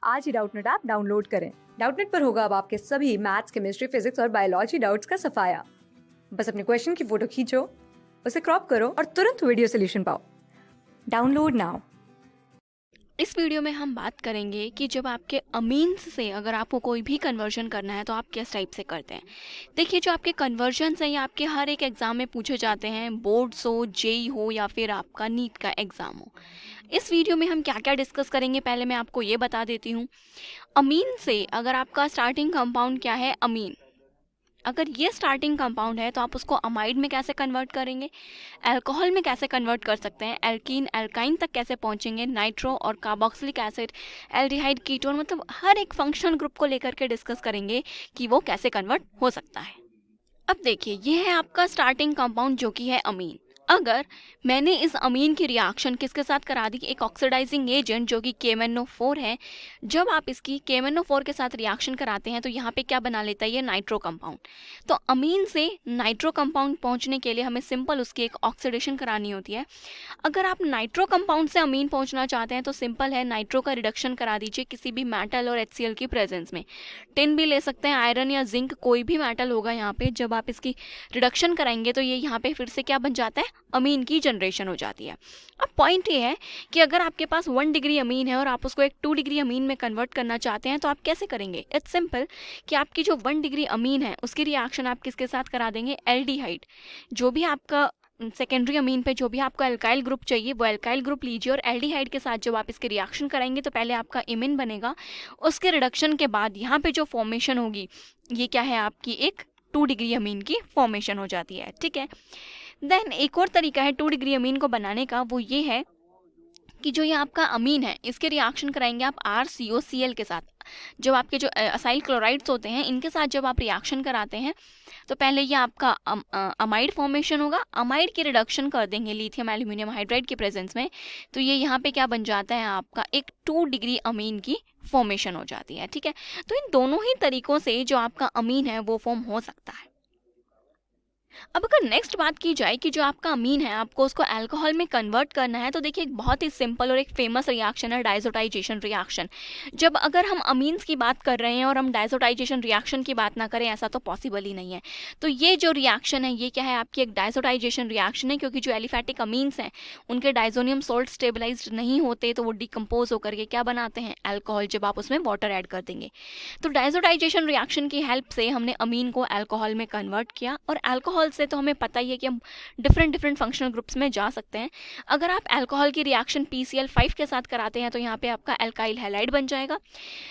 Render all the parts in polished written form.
आज ही Doubtnut app download करें। Doubtnut पर होगा अब आपके सभी मैथ्स, केमिस्ट्री, फिजिक्स और बायोलॉजी डाउट्स का सफाया। बस अपने क्वेश्चन की फोटो खींचो, उसे क्रॉप करो और तुरंत वीडियो सोल्यूशन पाओ। Download now. इस वीडियो में हम बात करेंगे कि जब आपके अमीन्स से अगर आपको कोई भी कन्वर्जन करना है तो आप किस टाइप से करते हैं। देखिए, जो आपके कन्वर्जन्स हैं ये आपके हर एक एग्ज़ाम में पूछे जाते हैं, बोर्ड्स हो, जेई हो या फिर आपका नीट का एग्ज़ाम हो। इस वीडियो में हम क्या क्या डिस्कस करेंगे पहले मैं आपको ये बता देती हूँ। अमीन से अगर आपका स्टार्टिंग कंपाउंड क्या है, अमीन, अगर ये स्टार्टिंग कंपाउंड है तो आप उसको अमाइड में कैसे कन्वर्ट करेंगे, अल्कोहल में कैसे कन्वर्ट कर सकते हैं, एल्कीन एल्काइन तक कैसे पहुंचेंगे, नाइट्रो और कार्बोक्सिलिक एसिड, एल्डिहाइड, कीटोन, मतलब हर एक फंक्शनल ग्रुप को लेकर के डिस्कस करेंगे कि वो कैसे कन्वर्ट हो सकता है। अब देखिए, ये है आपका स्टार्टिंग कंपाउंड जो कि है अमीन। अगर मैंने इस अमीन की रिएक्शन किसके साथ करा दी, एक ऑक्सीडाइजिंग एजेंट जो कि KMnO4 है। जब आप इसकी KMnO4 के साथ रिएक्शन कराते हैं तो यहाँ पे क्या बना लेता है, ये नाइट्रो कंपाउंड। तो अमीन से नाइट्रो कंपाउंड पहुँचने के लिए हमें सिंपल उसकी एक ऑक्सीडेशन करानी होती है। अगर आप नाइट्रो कंपाउंड से अमीन पहुंचना चाहते हैं तो सिंपल है, नाइट्रो का रिडक्शन करा दीजिए किसी भी मेटल और HCl की प्रेजेंस में। टिन भी ले सकते हैं, आयरन या जिंक, कोई भी मेटल होगा यहाँ पे। जब आप इसकी रिडक्शन कराएंगे तो ये यहाँ पे फिर से क्या बन जाता है, अमीन की जनरेशन हो जाती है। अब पॉइंट ये है कि अगर आपके पास 1 डिग्री अमीन है और आप उसको एक 2 डिग्री अमीन में कन्वर्ट करना चाहते हैं तो आप कैसे करेंगे। इट्स सिंपल कि आपकी जो 1 डिग्री अमीन है उसकी रिएक्शन आप किसके साथ करा देंगे, एल्डिहाइड। जो भी आपका सेकेंडरी अमीन पे जो भी आपको अल्काइल ग्रुप चाहिए वो अल्काइल ग्रुप लीजिए और एल्डिहाइड के साथ जब आप इसके रिएक्शन कराएंगे तो पहले आपका इमिन बनेगा। उसके रिडक्शन के बाद यहाँ पे जो फॉर्मेशन होगी ये क्या है, आपकी एक 2 डिग्री अमीन की फॉर्मेशन हो जाती है। ठीक है, देन एक और तरीका है 2 डिग्री अमीन को बनाने का, वो ये है कि जो ये आपका अमीन है इसके रिएक्शन कराएंगे आप RCOCl के साथ। जब आपके जो असाइल क्लोराइड्स होते हैं इनके साथ जब आप रिएक्शन कराते हैं तो पहले ये आपका अमाइड फॉर्मेशन होगा। अमाइड की रिडक्शन कर देंगे लिथियम एल्यूमिनियम हाइड्राइड के प्रेजेंस में, तो ये यहाँ पे क्या बन जाता है, आपका एक 2 डिग्री अमीन की फॉर्मेशन हो जाती है। ठीक है, तो इन दोनों ही तरीकों से जो आपका अमीन है वो फॉर्म हो सकता है। अब अगर नेक्स्ट बात की जाए कि जो आपका अमीन है आपको उसको अल्कोहल में कन्वर्ट करना है, तो देखिए एक बहुत ही सिंपल और एक फेमस रिएक्शन है डाइजोटाइजेशन रिएक्शन। जब अगर हम अमीन्स की बात कर रहे हैं और हम डाइजोटाइजेशन रिएक्शन की बात ना करें, ऐसा तो पॉसिबल ही नहीं है। तो ये जो रिएक्शन है ये क्या है, आपकी एक डाइजोटाइजेशन रिएक्शन है, क्योंकि जो एलिफैटिक अमीन्स हैं उनके डाइजोनियम सोल्ट स्टेबलाइज्ड नहीं होते तो वो डिकम्पोज होकर के क्या बनाते हैं, अल्कोहल, जब आप उसमें वाटर ऐड कर देंगे। तो डाइजोटाइजेशन रिएक्शन की हेल्प से हमने अमीन को अल्कोहल में कन्वर्ट किया, और अल्कोहल से तो हमें पता ही है कि हम डिफरेंट डिफरेंट फंक्शनल ग्रुप्स में जा सकते हैं। अगर आप अल्कोहल की रिएक्शन PCl5 के साथ कराते हैं तो यहाँ पे आपका अल्काइल हैलाइड बन जाएगा।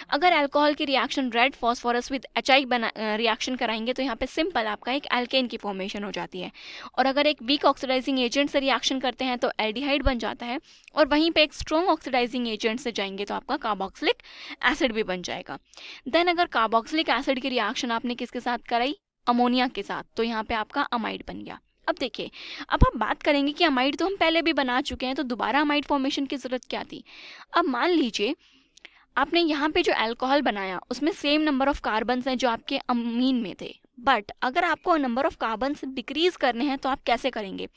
अगर अल्कोहल की reaction red phosphorus with HI reaction कराएंगे तो यहाँ पे सिंपल आपका एक एल्केन की फॉर्मेशन हो जाती है। और अगर एक वीक ऑक्सीडाइजिंग एजेंट से रिएक्शन करते हैं तो एल्डिहाइड बन जाता है, और वहीं पे एक स्ट्रॉन्ग ऑक्सीडाइजिंग एजेंट से जाएंगे तो आपका कार्बोक्सिलिक एसिड भी बन जाएगा। देन अगर कार्बोक्सिलिक एसिड की रिएक्शन आपने किसके साथ कराई, अमोनिया के साथ, तो यहाँ पे आपका अमाइड बन गया। अब देखिए, अब आप बात करेंगे कि अमाइड तो हम पहले भी बना चुके हैं तो दोबारा अमाइड फॉर्मेशन की जरूरत क्या थी। अब मान लीजिए आपने यहाँ पे जो अल्कोहल बनाया उसमें सेम नंबर ऑफ कार्बन्स हैं जो आपके अमीन में थे, बट अगर आपको नंबर ऑफ कार्बन्स डिक्रीज करने हैं तो आप कैसे करेंगे।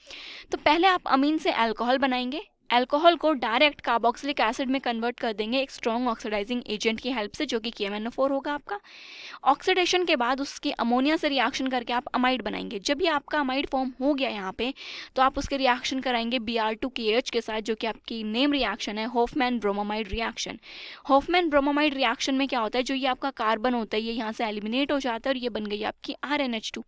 तो पहले आप अमीन से अल्कोहल बनाएंगे, अल्कोहल को डायरेक्ट कार्बोक्सिलिक एसिड में कन्वर्ट कर देंगे एक स्ट्रॉन्ग ऑक्सीडाइजिंग एजेंट की हेल्प से, जो कि KMnO4 होगा आपका। ऑक्सीडेशन के बाद उसके अमोनिया से रिएक्शन करके आप अमाइड बनाएंगे। जब ये आपका अमाइड फॉर्म हो गया यहाँ पे तो आप उसके रिएक्शन कराएंगे Br2KH के साथ, जो कि आपकी नेम रिएक्शन है Hoffmann bromamide reaction. Hoffmann bromamide reaction में क्या होता है, जो ये आपका कार्बन होता है ये यहाँ से एलिमिनेट हो जाता है और ये बन गई आपकी RnH2।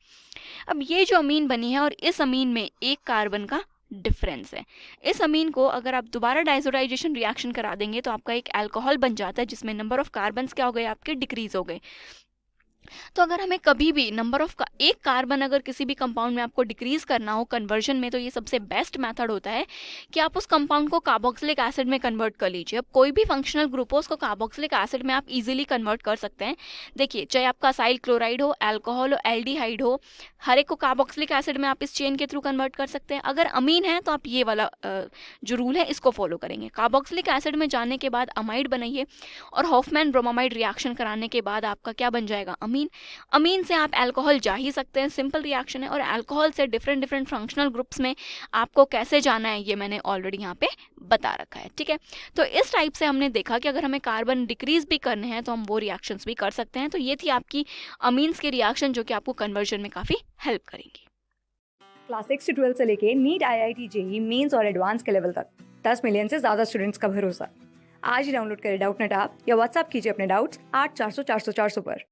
अब ये जो अमीन बनी है और इस अमीन में एक कार्बन का डिफरेंस है। इस अमीन को अगर आप दोबारा डाइजोटाइजेशन रिएक्शन करा देंगे तो आपका एक अल्कोहल बन जाता है जिसमें नंबर ऑफ कार्बन्स क्या हो गए, आपके डिक्रीज हो गए। तो अगर हमें कभी भी नंबर ऑफ एक कार्बन अगर किसी भी कंपाउंड में आपको डिक्रीज करना हो कन्वर्जन में, तो ये सबसे बेस्ट मेथड होता है कि आप उस कंपाउंड को कार्बोक्सिलिक एसिड में कन्वर्ट कर लीजिए। अब कोई भी फंक्शनल ग्रुप हो उसको कार्बोक्सिलिक एसिड में आप इजीली कन्वर्ट कर सकते हैं। देखिए, चाहे आपका असाइल क्लोराइड हो, अल्कोहल हो, एल्डिहाइड हो, हर एक को कार्बोक्सिलिक एसिड में आप इस चेन के थ्रू कन्वर्ट कर सकते हैं। अगर अमीन है तो आप ये वाला जो रूल है इसको फॉलो करेंगे। कार्बोक्सिलिक एसिड में जाने के बाद अमाइड बनाइए और हॉफमैन ब्रोमोमाइड रिएक्शन कराने के बाद आपका क्या बन जाएगा, अमीन से आप अल्कोहल जा ही सकते हैं, सिंपल रिएक्शन है। और अल्कोहल से डिफरेंट डिफरेंट फंक्शनल ग्रुप्स में आपको कैसे जाना है ये मैंने ऑलरेडी यहाँ पे बता रखा है, ठीक है। तो इस टाइप से हमने देखा कि अगर हमें कार्बन डिक्रीज भी करने हैं तो हम वो रिएक्शंस भी कर सकते हैं। तो ये थी आपकी अमीन्स के रिएक्शन जो कि आपको कन्वर्जन में काफ़ी हेल्प करेंगी। क्लास 6 से 12 से लेके नीट, IIT, जेई मेंस और एडवांस के लेवल तक 10 मिलियन से ज़्यादा स्टूडेंट्स का भरोसा। आज ही डाउनलोड करें डाउटनेट ऐप या व्हाट्सएप कीजिए अपने डाउट्स 8400 400 400 पर।